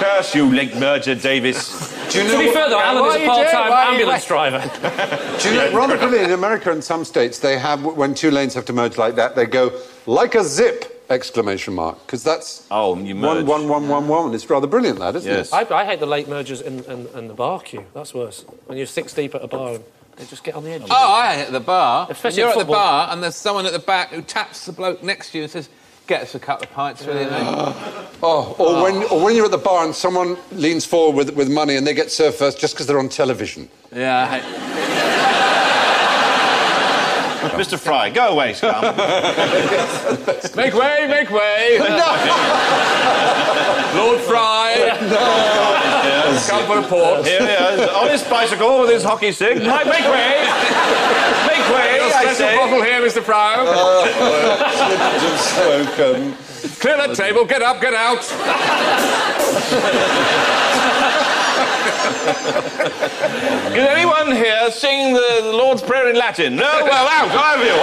Curse you, late merger, Davies. To be fair, though, Alan is a part-time ambulance driver. Do you know, rather brilliant, in America and some states, they have, when two lanes have to merge like that, they go, like a zip, exclamation mark, because that's... Oh, you merge. One. It's rather brilliant, that, isn't it? I hate the late mergers in the bar queue. That's worse. When you're six deep at a bar and they just get on the edge. Oh, I hate the bar. Especially you're at the bar and there's someone at the back who taps the bloke next to you and says, get us a couple of pints, really, mate. Or when you're at the bar and someone leans forward with money and they get served first just because they're on television. Yeah, I hate... Mr. Fry, go away, scum. Make way, make way. Lord Fry. Yes. Come for a port. Here he is, on his bicycle with his hockey stick. Make way. Make way, I say. Bottle here, Mr. Fry. Spoken. Clear that table. Get up, get out. Can anyone here sing the Lord's Prayer in Latin? No? Well, out, all of you.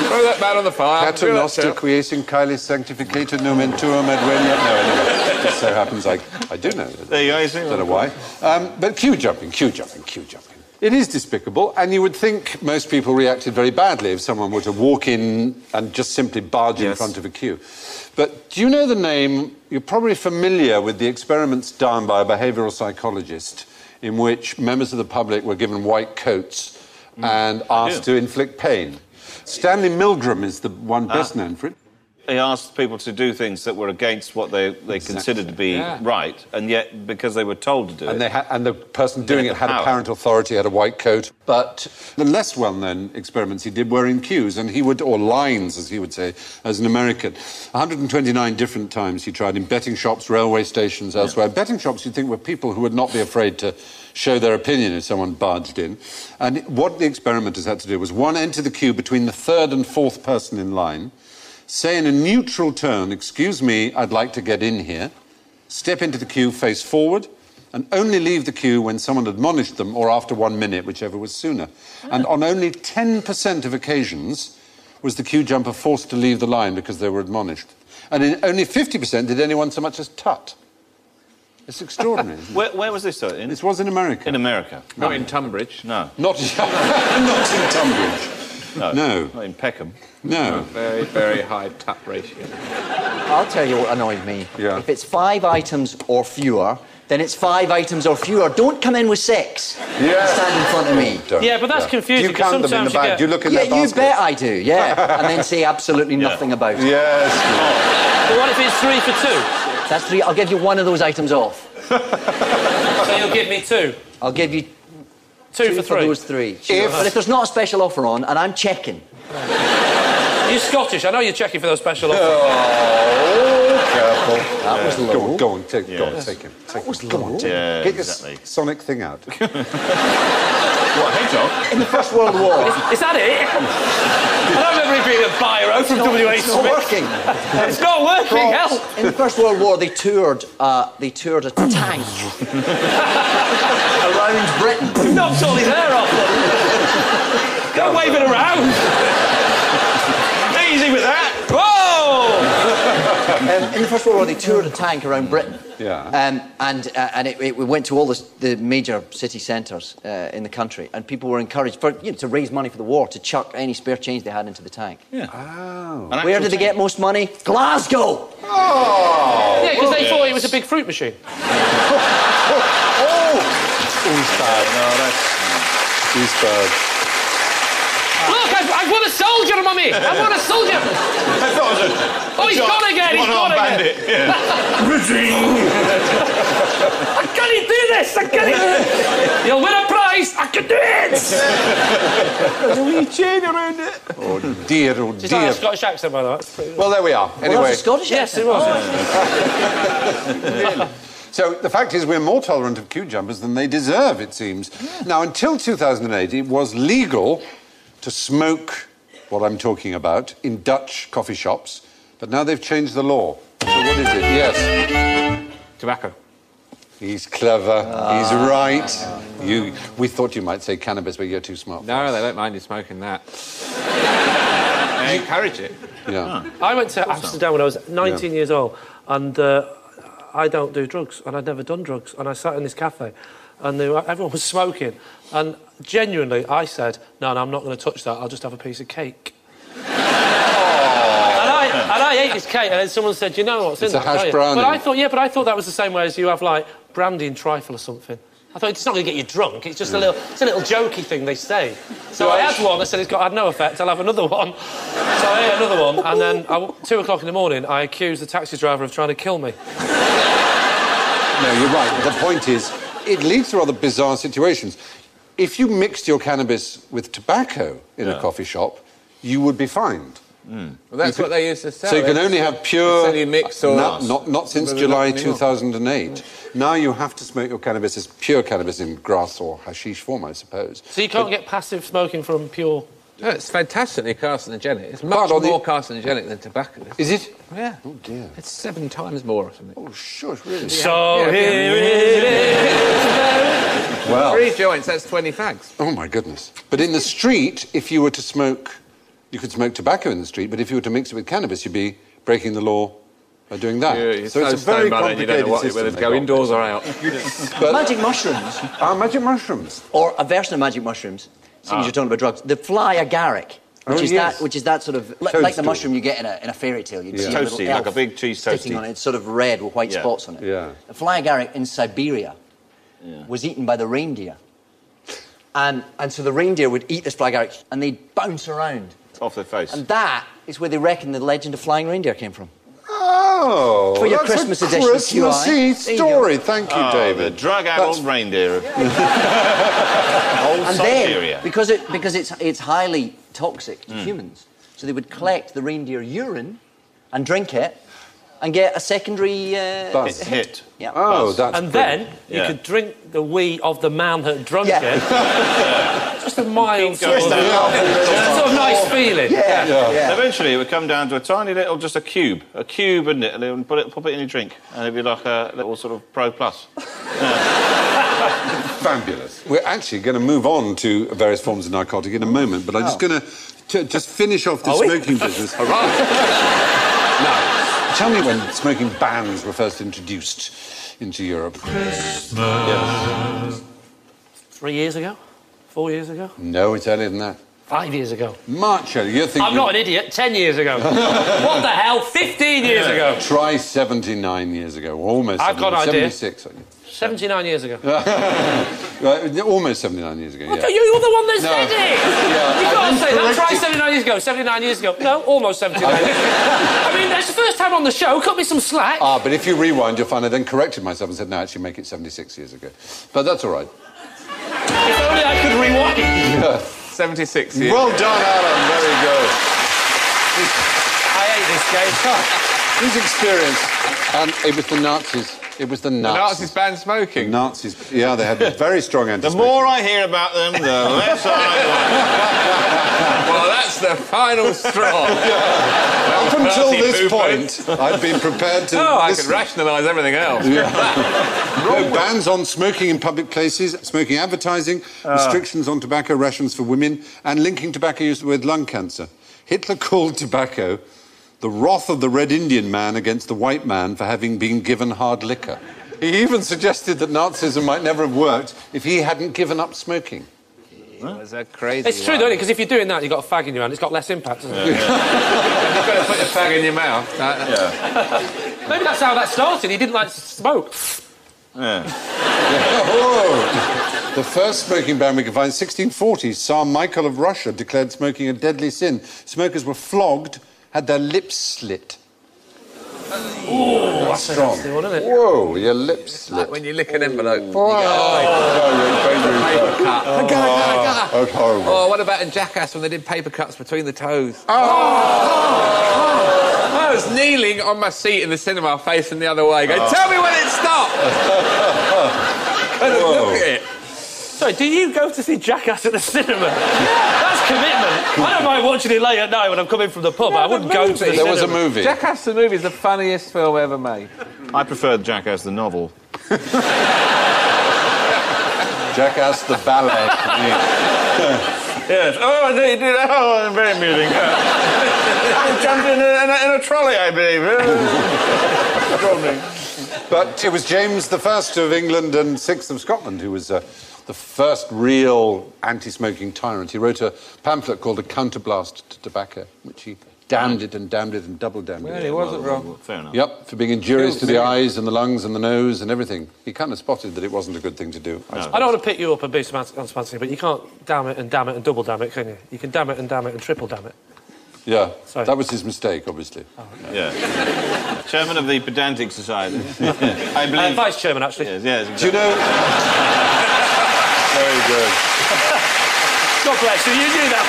Throw that man on the fire. Pater noster quiescing caelis sanctificator nomen tuum ad venia... No, anyway, it just so happens I do know. There you go, I see. Don't know why. But queue jumping. It is despicable, and you would think most people reacted very badly if someone were to walk in and just simply barge in front of a queue. But do you know the name? You're probably familiar with the experiments done by a behavioural psychologist in which members of the public were given white coats and asked to inflict pain. Stanley Milgram is the one best known for it. He asked people to do things that were against what they considered to be right, and yet, because they were told to do it... And the person doing it had apparent authority, had a white coat. But the less well-known experiments he did were in queues, and he would... or lines, as he would say, as an American. 129 different times he tried in betting shops, railway stations, elsewhere. Betting shops, you'd think, were people who would not be afraid to show their opinion if someone barged in. And what the experimenters had to do was, one, enter the queue between the third and fourth person in line, say in a neutral tone, excuse me, I'd like to get in here, step into the queue, face forward, and only leave the queue when someone admonished them or after 1 minute, whichever was sooner. And on only 10% of occasions was the queue jumper forced to leave the line because they were admonished. And in only 50% did anyone so much as tut. It's extraordinary, isn't it? Where was this, though? This was in America. In America? Not in Tunbridge. No. Not in Tunbridge. No. Not in Peckham. No. Very, very high tap ratio. I'll tell you what annoyed me. Yeah. If it's 5 items or fewer, then it's 5 items or fewer. Don't come in with 6. Yeah. Stand in front of me. Yeah, but that's confusing. Do you count them in the bag? Do you look in their Yeah, basket? you bet I do, yeah. And then say absolutely nothing about it. Yes. But what if it's 3 for 2? That's 3. I'll give you one of those items off. So you'll give me 2? I'll give you 2 for 3? those 3. But if there's not a special offer on, and I'm checking... You're Scottish. I know you're checking for those special offers. Oh, careful. That was low. Go on, take him. That was low. Yeah, Get your exactly. sonic thing out. What, hedgehog? In the First World War... Is that it? I don't remember it being a biro from W.H. It's not working. It's not working, hell! In the First World War, they toured a tank around Britain. You've knocked all his hair off. Don't wave it around. Easy with that. Whoa! In the First World War, they toured a tank around Britain. Yeah. And it went to all the major city centres in the country, and people were encouraged to raise money for the war, to chuck any spare change they had into the tank. Yeah. Oh. Where did they get most money? Glasgow! Oh! Yeah, because they thought it was a big fruit machine. He's bad. No, that's... He's bad. Look, I've won a soldier, Mummy! I've won a soldier! I thought it was a... Oh, he's gone again! He's gone again! Bandit. Yeah. I can't do this! I can't do it! You'll win a prize! I can do it! There's a wee chain around it. Oh, dear, oh, Just like a dear. Scottish accent, by the way. Well, there we are. Well, Anyway. that's a Scottish Yes, it was. So the fact is we're more tolerant of queue jumpers than they deserve, it seems. Now, until 2008, it was legal to smoke what I'm talking about in Dutch coffee shops, but now they've changed the law. So what is it? Yes. Tobacco. He's clever. He's right. We thought you might say cannabis, but you're too smart. No, they don't mind you smoking that. They encourage it. Yeah. I went to Amsterdam when I was 19 years old, and I don't do drugs, and I'd never done drugs. And I sat in this cafe, and everyone was smoking. And genuinely, I said, no, I'm not going to touch that. I'll just have a piece of cake. And I ate this cake, and then someone said, you know what's in that? It's a hash brownie. But I thought that was the same way as you have, like, brandy and trifle or something. I thought it's not going to get you drunk. It's just a little jokey thing they say. So I had one. I said it's had no effect. I'll have another one. So I ate another one, and then 2 o'clock in the morning, I accused the taxi driver of trying to kill me. No, you're right. The point is, it leads to rather bizarre situations. If you mixed your cannabis with tobacco in a coffee shop, you would be fined. Well, that's what they used to sell. So you can only have pure... mix or... Not since July 2008. Now you have to smoke your cannabis as pure cannabis in grass or hashish form, I suppose. So you can't get passive smoking from pure... No, it's fantastically carcinogenic. It's much more carcinogenic than tobacco. Is it? Yeah. Oh, dear. It's 7 times more or something. Oh, shush, really? So here it is. Well... 3 joints, that's 20 fags. Oh, my goodness. But in the street, if you were to smoke... You could smoke tobacco in the street, but if you were to mix it with cannabis, you'd be breaking the law by doing that. Yeah, so it's a very complicated system. Whether to go indoors or out. But magic mushrooms. Magic mushrooms. Or a version of magic mushrooms, since you're talking about drugs. The fly agaric, which is that sort of... like the mushroom you get in a fairy tale. You'd see a little Toasty, elf like a big cheese sticking toasty. on it. It's sort of red with white spots on it. Yeah. The fly agaric in Siberia was eaten by the reindeer. And so the reindeer would eat this fly agaric and they'd bounce around. Off their face. And that is where they reckon the legend of flying reindeer came from. Oh, For your that's Christmas a edition of QI. Christmassy story. Thank you, David. The drug-addled reindeer of whole And Siberia. then, because it's highly toxic to humans, so they would collect the reindeer urine and drink it and get a secondary hit. Yeah. Oh, that's And then you could drink the wee of the man that drunk it. Just a mild sort of nice feeling. Yeah. Eventually, it would come down to a tiny little, just a cube, wouldn't it? And they would pop it in your drink, and it'd be like a little sort of Pro Plus. fabulous. We're actually going to move on to various forms of narcotic in a moment, but I'm just going to just finish off the smoking business. Now, tell me when smoking bans were first introduced into Europe. 3 years ago? 4 years ago? No, it's earlier than that. 5 years ago. Much earlier. You're thinking... I'm not an idiot. 10 years ago. What the hell? 15 years ago. Try 79 years ago. Almost. I've got an idea. 76. 79 years ago. Almost 79 years ago, yeah. You're the one that said it! Yeah, You can't say that. Try 79 years ago. 79 years ago. No, almost 79 years ago. I mean, that's the first time on the show. Cut me some slack. But if you rewind, you'll find I then corrected myself and said, no, actually make it 76 years ago. But that's all right. If only I could rewind. Yeah. 76 years. Well done, Alan. Very good. I hate this game. His experience, and it was the Nazis. It was the Nazis. The Nazis banned smoking. The Nazis, yeah, they had very strong The anti-smoking. more I hear about them, the less I Well, that's the final straw. Up until this point, I'd been prepared to I listen. could rationalise everything else. No, bans on smoking in public places, smoking advertising, restrictions on tobacco rations for women, and linking tobacco use with lung cancer. Hitler called tobacco the wrath of the Red Indian man against the white man for having been given hard liquor. He even suggested that Nazism might never have worked if he hadn't given up smoking. Was that crazy? It's true, though, isn't it? Because if you're doing that, you've got a fag in your hand, it's got less impact, doesn't it? You've got to put your fag in your mouth. Maybe that's how that started. He didn't like to smoke. The first smoking ban we can find, 1640, Tsar Michael of Russia declared smoking a deadly sin. Smokers were flogged, had their lips slit. Ooh, that's strong. a one, isn't it? Whoa, your lips slit. Like when you lick an envelope. That's horrible. Oh, what about in Jackass when they did paper cuts between the toes? I was kneeling on my seat in the cinema facing the other way going, tell me when it stopped! Look at it. Sorry, do you go to see Jackass at the cinema? That's commitment. I don't mind watching it late at night when I'm coming from the pub. I wouldn't go to the cinema. There was a movie. Jackass the movie is the funniest film ever made. I prefer Jackass the novel. Jackass the ballet. Yes. Oh, they did. Oh, very amusing. I jumped in a trolley, I believe. Extraordinary. But it was James I of England and VI of Scotland who was the first real anti-smoking tyrant. He wrote a pamphlet called A Counterblast to Tobacco, which he damned it and double damned it. Well, he wasn't wrong. Fair enough. Yep, for being injurious to the eyes and the lungs and the nose and everything. He kind of spotted that it wasn't a good thing to do. I don't want to pick you up and be unspancy, but you can't damn it and double damn it, can you? You can damn it and triple damn it. Yeah, Sorry. that was his mistake, obviously. Oh, okay. Yeah. Chairman of the Pedantic Society. I believe... Vice Chairman, actually. Yes, exactly. Do you know... Very good. God bless you, you knew that.